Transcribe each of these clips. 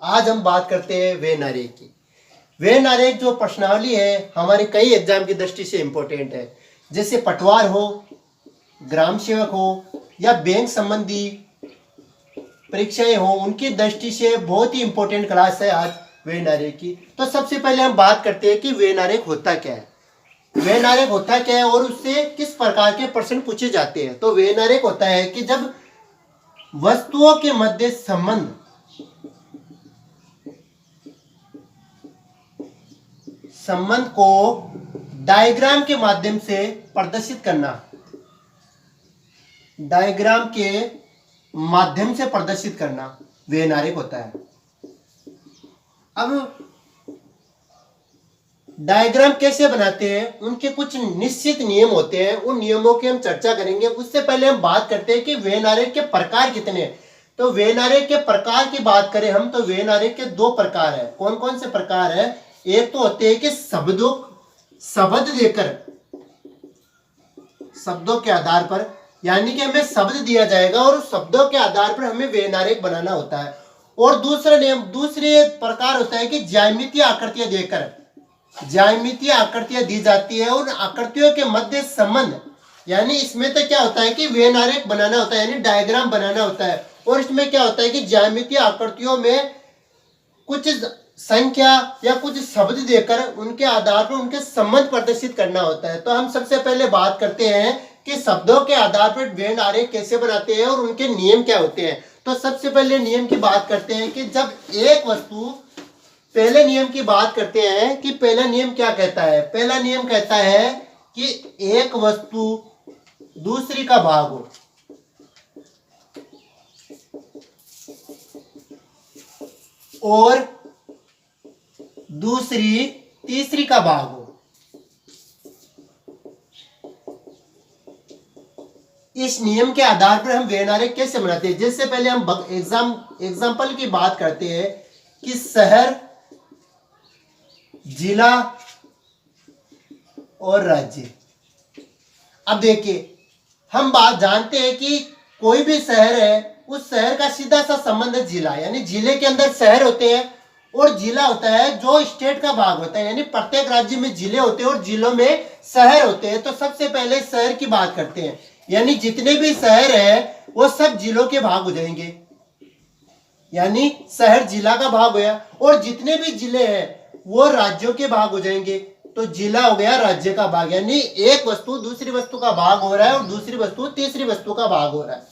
आज हम बात करते हैं वेन आरेख की। वेन आरेख जो प्रश्नावली है हमारे कई एग्जाम की दृष्टि से इम्पोर्टेंट है, जैसे पटवार हो, ग्राम सेवक हो या बैंक संबंधी परीक्षाएं हो, उनकी दृष्टि से बहुत ही इम्पोर्टेंट क्लास है आज वेन आरेख की। तो सबसे पहले हम बात करते हैं कि वेन आरेख होता क्या है। वेन आरेख होता क्या है और उससे किस प्रकार के प्रश्न पूछे जाते हैं। तो वेन आरेख होता है कि जब वस्तुओं के मध्य संबंध को डायग्राम के माध्यम से प्रदर्शित करना, डायग्राम के माध्यम से प्रदर्शित करना वेन आरेख होता है। अब डायग्राम कैसे बनाते हैं, उनके कुछ निश्चित नियम होते हैं, उन नियमों की हम चर्चा करेंगे। उससे पहले हम बात करते हैं कि वेन आरेख के प्रकार कितने हैं। तो वेन आरेख के प्रकार की बात करें हम, तो वेन आरेख के दो प्रकार है। कौन कौन से प्रकार है? एक तो होते हैं कि शब्द देकर, शब्दों के आधार पर, यानी कि हमें शब्द दिया जाएगा और उस शब्दों के आधार पर हमें वेन आरेख बनाना होता है। और दूसरे प्रकार होता है कि ज्यामितीय आकृतियां देकर, ज्यामितीय आकृतियां दी जाती है, उन आकृतियों के मध्य संबंध, यानी इसमें तो क्या होता है कि वेन आरेख बनाना होता है, यानी डायग्राम बनाना होता है। और इसमें क्या होता है कि ज्यामितीय आकृतियों में कुछ संख्या या कुछ शब्द देकर उनके आधार पर उनके संबंध प्रदर्शित करना होता है। तो हम सबसे पहले बात करते हैं कि शब्दों के आधार पर वेन आरेख कैसे बनाते हैं और उनके नियम क्या होते हैं। तो सबसे पहले नियम की बात करते हैं कि जब एक वस्तु, पहले नियम की बात करते हैं कि पहला नियम क्या कहता है। पहला नियम कहता है कि एक वस्तु दूसरी का भाग हो, और दूसरी तीसरी का भाग हो। इस नियम के आधार पर हम वेन आरेख कैसे बनाते हैं। जिससे पहले हम एग्जाम्पल की बात करते हैं कि शहर, जिला और राज्य। अब देखिए, हम बात जानते हैं कि कोई भी शहर है, उस शहर का सीधा सा संबंध है जिला, यानी जिले के अंदर शहर होते हैं और जिला होता है जो स्टेट का भाग होता है, यानी प्रत्येक राज्य में जिले होते हैं और जिलों में शहर होते हैं। तो सबसे पहले शहर की बात करते हैं, यानी जितने भी शहर है वो सब जिलों के भाग हो जाएंगे, यानी शहर जिला का भाग हो गया। और जितने भी जिले हैं वो राज्यों के भाग हो जाएंगे, तो जिला हो गया राज्य का भाग, यानी एक वस्तु दूसरी वस्तु का भाग हो रहा है और दूसरी वस्तु तीसरी वस्तु का भाग हो रहा है।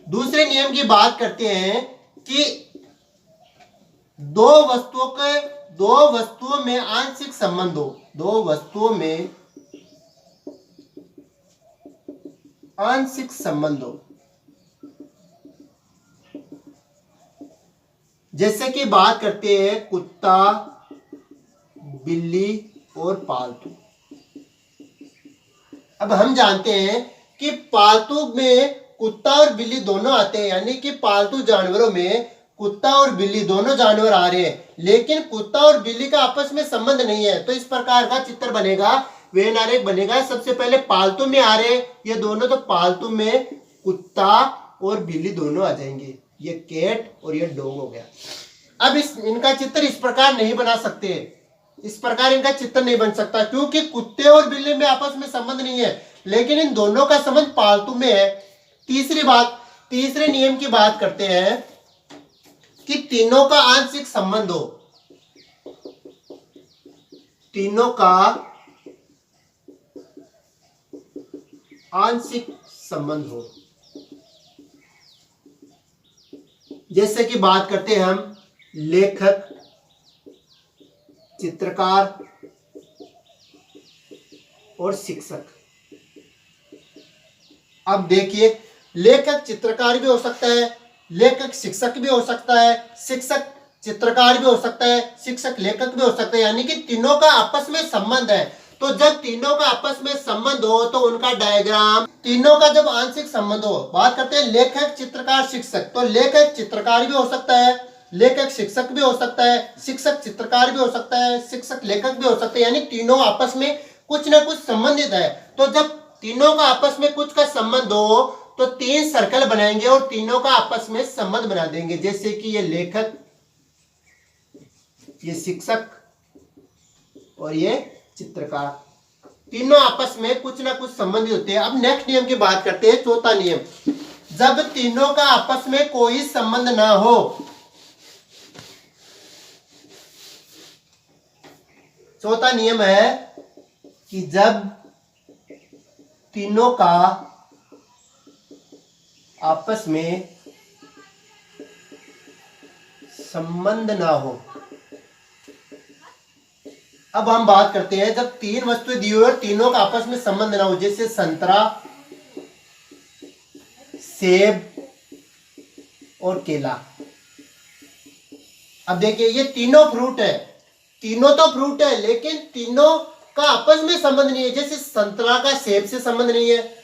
दूसरे नियम की बात करते हैं कि दो वस्तुओं में आंशिक संबंध हो, दो वस्तुओं में आंशिक संबंध हो। जैसे कि बात करते हैं कुत्ता, बिल्ली और पालतू। अब हम जानते हैं कि पालतू में कुत्ता और बिल्ली दोनों आते हैं, यानी कि पालतू जानवरों में कुत्ता और बिल्ली दोनों जानवर आ रहे हैं, लेकिन कुत्ता और बिल्ली का आपस में संबंध नहीं है। तो इस प्रकार का चित्र बनेगा, वेन आरेख बनेगा। सबसे पहले पालतू में आ रहे ये दोनों, तो पालतू में कुत्ता और बिल्ली दोनों आ जाएंगे, ये कैट और ये डॉग हो गया। अब इनका चित्र इस प्रकार नहीं बना सकते, इस प्रकार इनका चित्र नहीं बन सकता, क्योंकि कुत्ते और बिल्ली में आपस में संबंध नहीं है, लेकिन इन दोनों का संबंध पालतू में है। तीसरे नियम की बात करते हैं कि तीनों का आंशिक संबंध हो, तीनों का आंशिक संबंध हो। जैसे कि बात करते हैं हम लेखक, चित्रकार और शिक्षक। अब देखिए, लेखक चित्रकार भी हो सकता है, लेखक शिक्षक भी हो सकता है, शिक्षक चित्रकार भी हो सकता है, शिक्षक लेखक भी हो सकता है, यानी कि तीनों का आपस में संबंध है। तो जब तीनों का आपस में संबंध हो तो उनका डायग्राम, तीनों का जब आंशिक संबंध हो, बात करते हैं लेखक, चित्रकार, शिक्षक। तो लेखक चित्रकार भी हो सकता है, लेखक शिक्षक भी हो सकता है, शिक्षक चित्रकार भी हो सकता है, शिक्षक लेखक भी हो सकता है, यानी तीनों आपस में कुछ ना कुछ संबंधित है। तो जब तीनों का आपस में कुछ का संबंध हो तो तीन सर्कल बनाएंगे और तीनों का आपस में संबंध बना देंगे। जैसे कि ये लेखक, ये शिक्षक और ये चित्रकार, तीनों आपस में कुछ ना कुछ संबंधित होते हैं। अब नेक्स्ट नियम की बात करते हैं, चौथा नियम। जब तीनों का आपस में कोई संबंध ना हो, चौथा नियम है कि जब तीनों का आपस में संबंध ना हो। अब हम बात करते हैं, जब तीन वस्तुएं दी हुई और तीनों का आपस में संबंध ना हो, जैसे संतरा, सेब और केला। अब देखिए ये तीनों फ्रूट है, तीनों तो फ्रूट है, लेकिन तीनों का आपस में संबंध नहीं है। जैसे संतरा का सेब से संबंध नहीं है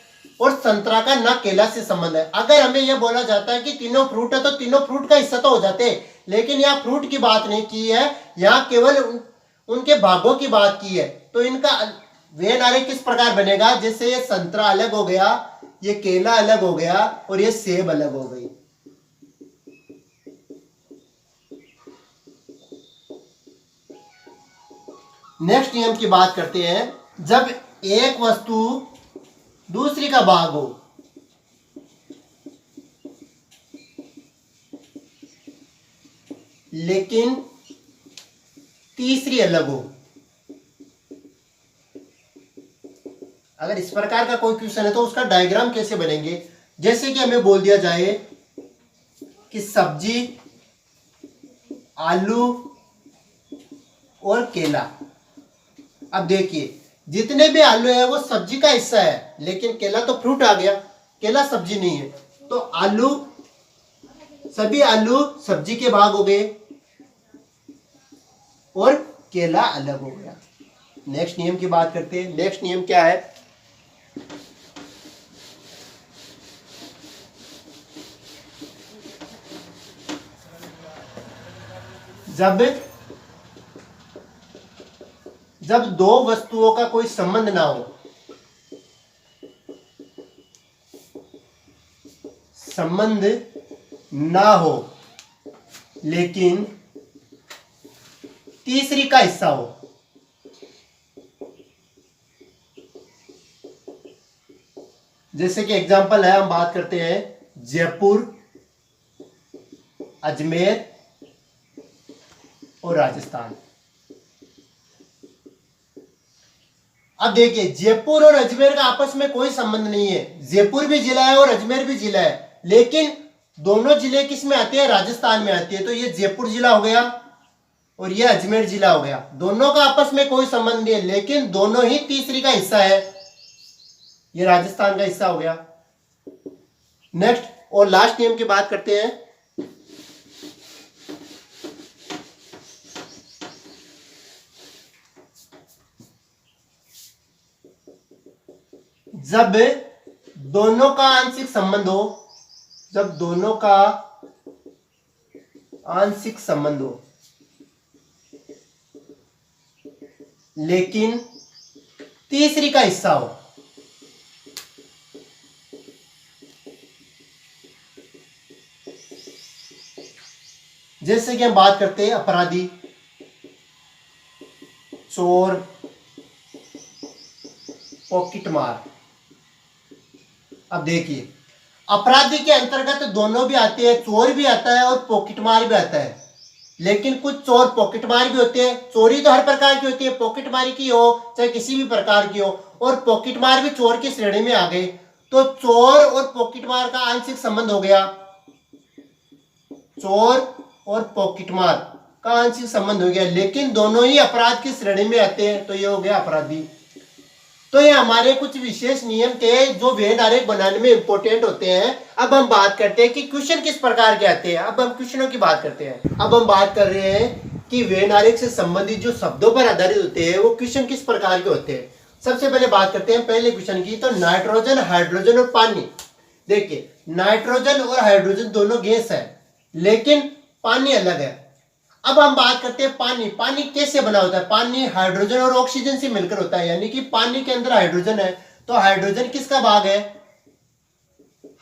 और संतरा का ना केला से संबंध है। अगर हमें यह बोला जाता है कि तीनों फ्रूट है तो तीनों फ्रूट का हिस्सा तो हो जाते हैं, लेकिन यहाँ फ्रूट की बात नहीं की है, यहाँ केवल उनके भागों की बात की है। तो इनका वेन आरेख किस प्रकार बनेगा, जैसे ये संतरा अलग हो गया, ये केला अलग हो गया और ये सेब अलग हो गई। नेक्स्ट नियम की बात करते हैं, जब एक वस्तु दूसरी का भाग हो, लेकिन तीसरी अलग हो। अगर इस प्रकार का कोई क्वेश्चन है तो उसका डायग्राम कैसे बनेंगे, जैसे कि हमें बोल दिया जाए कि सब्जी, आलू और केला। अब देखिए जितने भी आलू है वो सब्जी का हिस्सा है, लेकिन केला तो फ्रूट आ गया, केला सब्जी नहीं है। तो आलू, सभी आलू सब्जी के भाग हो गए और केला अलग हो गया। नेक्स्ट नियम की बात करते हैं। नेक्स्ट नियम क्या है, जब दो वस्तुओं का कोई संबंध ना हो, संबंध ना हो लेकिन तीसरी का हिस्सा हो। जैसे कि एग्जांपल है, हम बात करते हैं जयपुर, अजमेर और राजस्थान। अब देखिए जयपुर और अजमेर का आपस में कोई संबंध नहीं है, जयपुर भी जिला है और अजमेर भी जिला है, लेकिन दोनों जिले किस में आते हैं, राजस्थान में आती है। तो ये जयपुर जिला हो गया और ये अजमेर जिला हो गया। दोनों का आपस में कोई संबंध नहीं है, लेकिन दोनों ही तीसरी का हिस्सा है, ये राजस्थान का हिस्सा हो गया। नेक्स्ट और लास्ट नियम की बात करते हैं। जब दोनों का आंशिक संबंध हो, जब दोनों का आंशिक संबंध हो लेकिन तीसरी का हिस्सा हो। जैसे कि हम बात करते हैं अपराधी, चोर, पॉकेटमार। अब देखिए अपराधी के अंतर्गत दोनों भी आते हैं, चोर भी आता है और पॉकेटमार भी आता है, लेकिन कुछ चोर पॉकेटमार भी होते हैं। चोरी तो हर प्रकार की होती है, पॉकेटमारी की हो चाहे किसी भी प्रकार की हो, और पॉकेटमार भी चोर की श्रेणी में आ गए। तो चोर और पॉकेटमार का आंशिक संबंध हो गया, चोर और पॉकेटमार का आंशिक संबंध हो गया, लेकिन दोनों ही अपराध की श्रेणी में आते हैं, तो ये हो गया अपराधी। तो ये हमारे कुछ विशेष नियम थे जो वेन आरेख बनाने में इंपॉर्टेंट होते हैं। अब हम बात करते हैं कि क्वेश्चन किस प्रकार के आते हैं। अब हम क्वेश्चनों की बात करते हैं। अब हम बात कर रहे हैं कि वेन आरेख से संबंधित जो शब्दों पर आधारित होते हैं वो क्वेश्चन किस प्रकार के होते हैं। सबसे पहले बात करते हैं पहले क्वेश्चन की, तो नाइट्रोजन, हाइड्रोजन और पानी। देखिए नाइट्रोजन और हाइड्रोजन दोनों गैस है, लेकिन पानी अलग है। अब हम बात करते हैं पानी। पानी कैसे बना होता है, पानी हाइड्रोजन और ऑक्सीजन से मिलकर होता है, यानी कि पानी के अंदर हाइड्रोजन है। तो हाइड्रोजन किसका भाग है,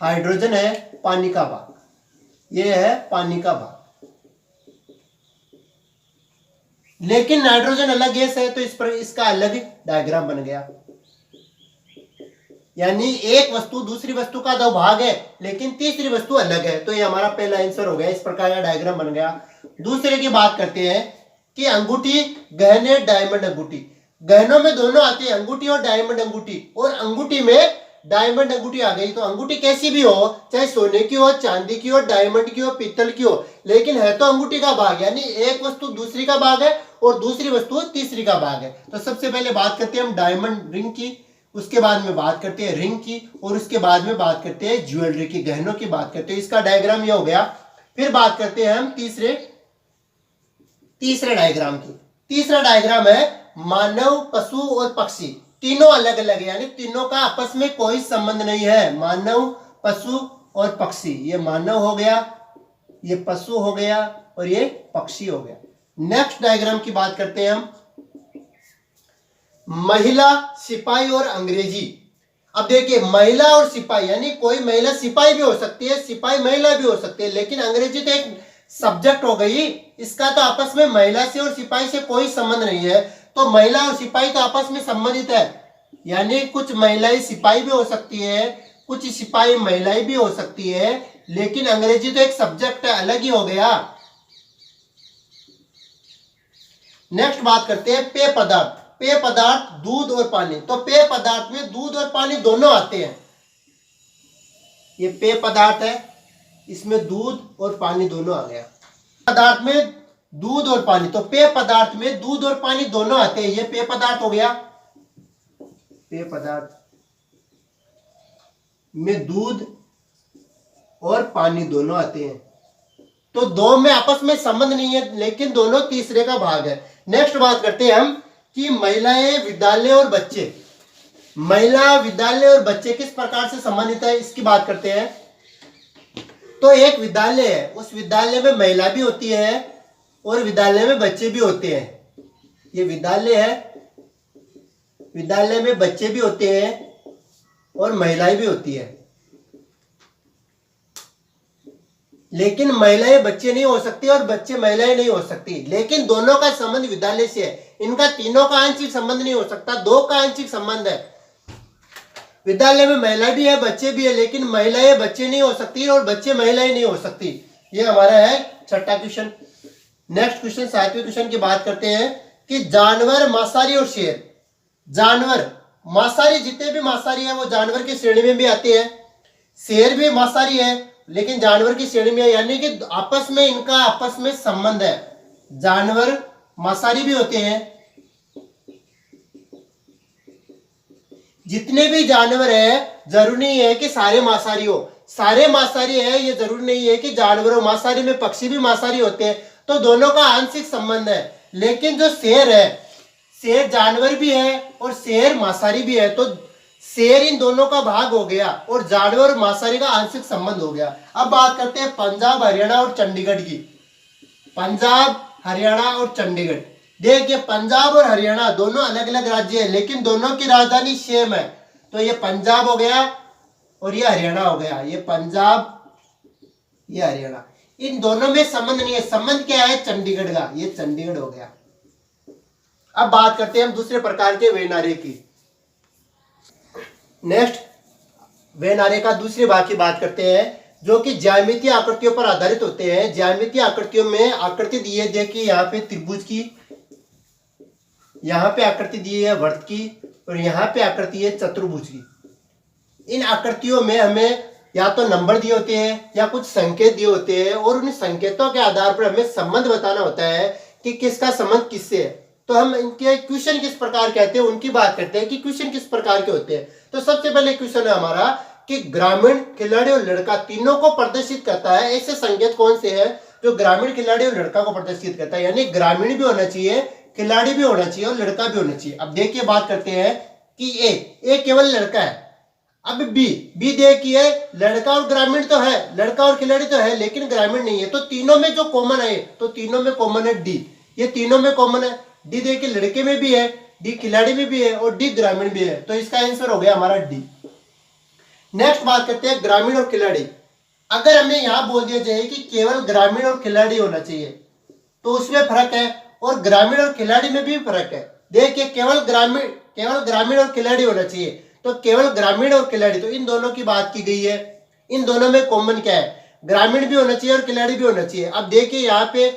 हाइड्रोजन है पानी का भाग, ये है पानी का भाग। लेकिन नाइट्रोजन अलग गैस है तो इस पर इसका अलग डायग्राम बन गया। यानी एक वस्तु दूसरी वस्तु का दो भाग है लेकिन तीसरी वस्तु अलग है, तो ये हमारा पहला आंसर हो गया। इस प्रकार का डायग्राम बन गया। दूसरे की बात करते हैं कि अंगूठी, गहने, डायमंड अंगूठी। गहनों में दोनों आते हैं, अंगूठी और डायमंड अंगूठी, और अंगूठी में डायमंड अंगूठी आ गई। तो अंगूठी कैसी भी हो, चाहे सोने की हो, चांदी की हो, डायमंड की हो, पीतल की हो, लेकिन है तो अंगूठी का भाग। यानी एक वस्तु दूसरी का भाग है और दूसरी वस्तु तीसरी का भाग है। तो सबसे पहले बात करते हैं हम डायमंड रिंग की, उसके बाद में बात करते हैं रिंग की, और उसके बाद में बात करते हैं ज्वेलरी की, गहनों की बात करते हैं। इसका डायग्राम ये हो गया। फिर बात करते हैं हम तीसरे डायग्राम की। तीसरा डायग्राम है मानव, पशु और पक्षी, तीनों अलग अलग है, यानी तीनों का आपस में कोई संबंध नहीं है। मानव, पशु और पक्षी, ये मानव हो गया, ये पशु हो गया और ये पक्षी हो गया। नेक्स्ट डायग्राम की बात करते हैं हम महिला, सिपाही और अंग्रेजी। अब देखिए महिला और सिपाही, यानी कोई महिला सिपाही भी हो सकती है, सिपाही महिला भी हो सकती है, लेकिन अंग्रेजी तो एक सब्जेक्ट हो गई, इसका तो आपस में महिला से और सिपाही से कोई संबंध नहीं है। तो महिला और सिपाही तो आपस में संबंधित है, यानी कुछ महिलाएं सिपाही भी हो सकती है, कुछ सिपाही महिलाएं भी हो सकती है, लेकिन अंग्रेजी तो एक सब्जेक्ट है, अलग ही हो गया। नेक्स्ट बात करते हैं पेय पदार्थ। पेय पदार्थ दूध और पानी। तो पेय पदार्थ में दूध और पानी दोनों आते हैं। ये पेय पदार्थ है, इसमें दूध और पानी दोनों आ गया। पदार्थ में दूध और पानी, तो पेय पदार्थ में दूध और पानी दोनों आते हैं, ये पेय पदार्थ हो गया। पेय पदार्थ में दूध और पानी दोनों आते हैं, तो दो में आपस में संबंध नहीं है, लेकिन दोनों तीसरे का भाग है। नेक्स्ट बात करते हैं हम कि महिलाएं, विद्यालय और बच्चे। महिला, विद्यालय और बच्चे किस प्रकार से संबंधित है, इसकी बात करते हैं। तो एक विद्यालय है, उस विद्यालय में महिला भी होती है और विद्यालय में बच्चे भी होते हैं। ये विद्यालय है, विद्यालय में बच्चे भी होते हैं और महिलाएं भी होती है, लेकिन महिलाएं बच्चे नहीं हो सकती और बच्चे महिलाएं नहीं हो सकती, लेकिन दोनों का संबंध विद्यालय से है। इनका तीनों का आंशिक संबंध नहीं हो सकता, दो का आंशिक संबंध है। विद्यालय में महिला भी है, बच्चे भी है, लेकिन महिलाएं बच्चे नहीं हो सकती और बच्चे महिलाएं नहीं हो सकती। ये हमारा है छठा क्वेश्चन। नेक्स्ट क्वेश्चन, सातवें क्वेश्चन की बात करते हैं कि जानवर, मांसाहारी और शेर। जानवर, मांसाहारी, जितने भी मांसाहारी है वो जानवर की श्रेणी में भी आते हैं। शेर भी मांसाहारी है लेकिन जानवर की श्रेणी में है, यानी कि आपस में इनका आपस में संबंध है। जानवर मांसाहारी भी होते हैं, जितने भी जानवर है जरूरी नहीं है कि सारे मांसाहारी हो। सारे मांसाहारी है ये जरूरी नहीं है कि जानवर हो। मांसाहारी में पक्षी भी मांसाहारी होते हैं, तो दोनों का आंशिक संबंध है। लेकिन जो शेर है, शेर जानवर भी है और शेर मांसाहारी भी है, तो शेर इन दोनों का भाग हो गया और जानवर और मांसाहारी का आंशिक संबंध हो गया। अब बात करते हैं पंजाब, हरियाणा और चंडीगढ़ की। पंजाब, हरियाणा और चंडीगढ़। देखिए पंजाब और हरियाणा दोनों अलग अलग राज्य है, लेकिन दोनों की राजधानी सेम है। तो ये पंजाब हो गया और ये हरियाणा हो गया। ये पंजाब, ये हरियाणा, इन दोनों में संबंध नहीं है। संबंध क्या है, चंडीगढ़ का, ये चंडीगढ़ हो गया। अब बात करते हैं हम दूसरे प्रकार के वेनारे की। नेक्स्ट, वेनारे का दूसरे भाग की बात करते हैं, जो कि ज्यामितीय आकृतियों पर आधारित होते हैं। ज्यामितीय आकृतियों में आकृति दी है, देखिए यहाँ पे त्रिभुज की, यहाँ पे आकृति दी है वृत्त की, और यहाँ पे आकृति है चतुर्भुज की। इन आकृतियों में हमें या तो नंबर दिए होते हैं या कुछ संकेत दिए होते हैं, और उन संकेतों के आधार पर हमें संबंध बताना होता है कि किसका संबंध किससे है। तो हम इनके क्वेश्चन किस प्रकार कहते हैं उनकी बात करते हैं कि क्वेश्चन किस प्रकार के होते हैं। तो सबसे पहले क्वेश्चन है हमारा कि ग्रामीण, खिलाड़ी और लड़का तीनों को प्रदर्शित करता है। ऐसे संकेत कौन से हैं जो ग्रामीण, खिलाड़ी और लड़का को प्रदर्शित करता है, यानी ग्रामीण भी होना चाहिए, खिलाड़ी भी होना चाहिए और लड़का भी होना चाहिए। अब देखिए बात करते हैं कि ए केवल लड़का है। अब बी देखिए लड़का और ग्रामीण तो है, लड़का और खिलाड़ी तो है, लेकिन ग्रामीण नहीं है। तो तीनों में जो कॉमन है, तो तीनों में कॉमन है डी, ये तीनों में कॉमन है। डी देखिए लड़के में भी है, डी खिलाड़ी में भी है और डी ग्रामीण भी है, तो इसका आंसर हो गया हमारा डी। नेक्स्ट बात करते हैं ग्रामीण और खिलाड़ी। अगर हमें यहां बोल दिया जाए कि केवल ग्रामीण और खिलाड़ी होना चाहिए, तो उसमें फर्क है। और ग्रामीण और खिलाड़ी में भी फर्क है। देखिए केवल ग्रामीण और खिलाड़ी होना चाहिए, तो केवल ग्रामीण और खिलाड़ी, तो इन दोनों की बात की गई है। इन दोनों में कॉमन क्या है, ग्रामीण भी होना चाहिए और खिलाड़ी भी होना चाहिए। अब देखिए यहाँ पे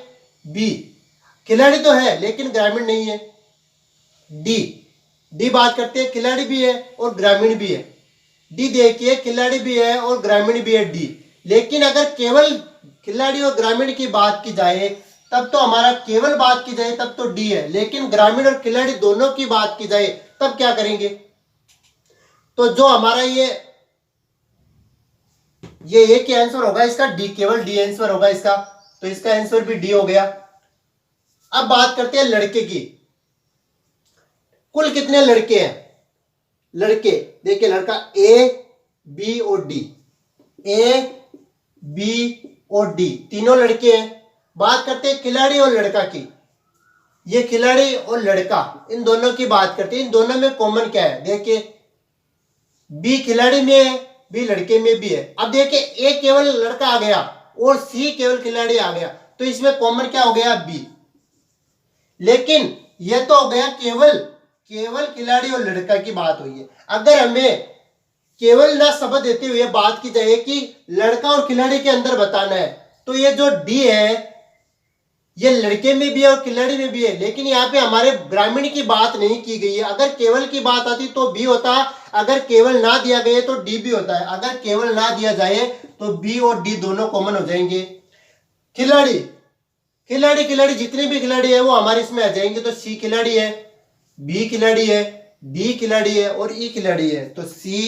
बी, खिलाड़ी तो है लेकिन ग्रामीण नहीं है। डी बात करते हैं, खिलाड़ी भी है और ग्रामीण भी है। डी देखिए खिलाड़ी भी है और ग्रामीण भी है डी, लेकिन अगर केवल खिलाड़ी और ग्रामीण की बात की जाए तब तो हमारा केवल बात की जाए तब तो डी है, लेकिन ग्रामीण और खिलाड़ी दोनों की बात की जाए तब क्या करेंगे, तो जो हमारा ये एक ही आंसर होगा इसका डी, केवल डी आंसर होगा इसका, तो इसका आंसर भी डी हो गया। अब बात करते हैं लड़के की, कुल कितने लड़के हैं, लड़के देखिए लड़का ए बी और डी, ए बी और डी तीनों लड़के हैं। बात करते हैं खिलाड़ी और लड़का की, ये खिलाड़ी और लड़का इन दोनों की बात करते हैं। इन दोनों में कॉमन क्या है, देखिए बी खिलाड़ी में है, बी लड़के में भी है। अब देखिए ए केवल लड़का आ गया और सी केवल खिलाड़ी आ गया, तो इसमें कॉमन क्या हो गया, बी। लेकिन यह तो हो गया केवल खिलाड़ी और लड़का की बात हुई है। अगर हमें केवल ना शब्द देते हुए बात की जाए कि लड़का और खिलाड़ी के अंदर बताना है, तो ये जो डी है ये लड़के में भी है और खिलाड़ी में भी है, लेकिन यहाँ पे हमारे ग्रामीण की बात नहीं की गई है। अगर केवल की बात आती तो बी होता, अगर केवल ना दिया गया तो डी भी होता है। अगर केवल ना दिया जाए तो बी और डी दोनों कॉमन हो जाएंगे। खिलाड़ी जितने भी खिलाड़ी है वो हमारे इसमें आ जाएंगे, तो सी खिलाड़ी है, बी खिलाड़ी है, डी खिलाड़ी है और ई खिलाड़ी है, तो सी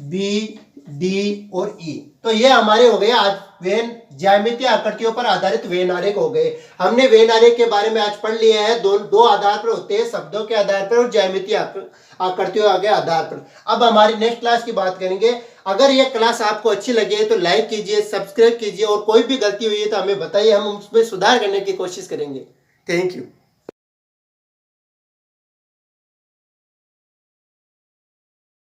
बी डी और ई। तो ये हमारे हो गए आज वेन ज्यामितीय आकृतियों पर आधारित वेन आरेख हो गए। हमने वेन आरेख के बारे में आज पढ़ लिया है, दो आधार पर होते हैं, शब्दों के आधार पर और ज्यामितीय आकृतियों के आधार पर। अब हमारी नेक्स्ट क्लास की बात करेंगे। अगर ये क्लास आपको अच्छी लगे तो लाइक कीजिए, सब्सक्राइब कीजिए और कोई भी गलती हुई है तो हमें बताइए, हम उसमें सुधार करने की कोशिश करेंगे। Thank you.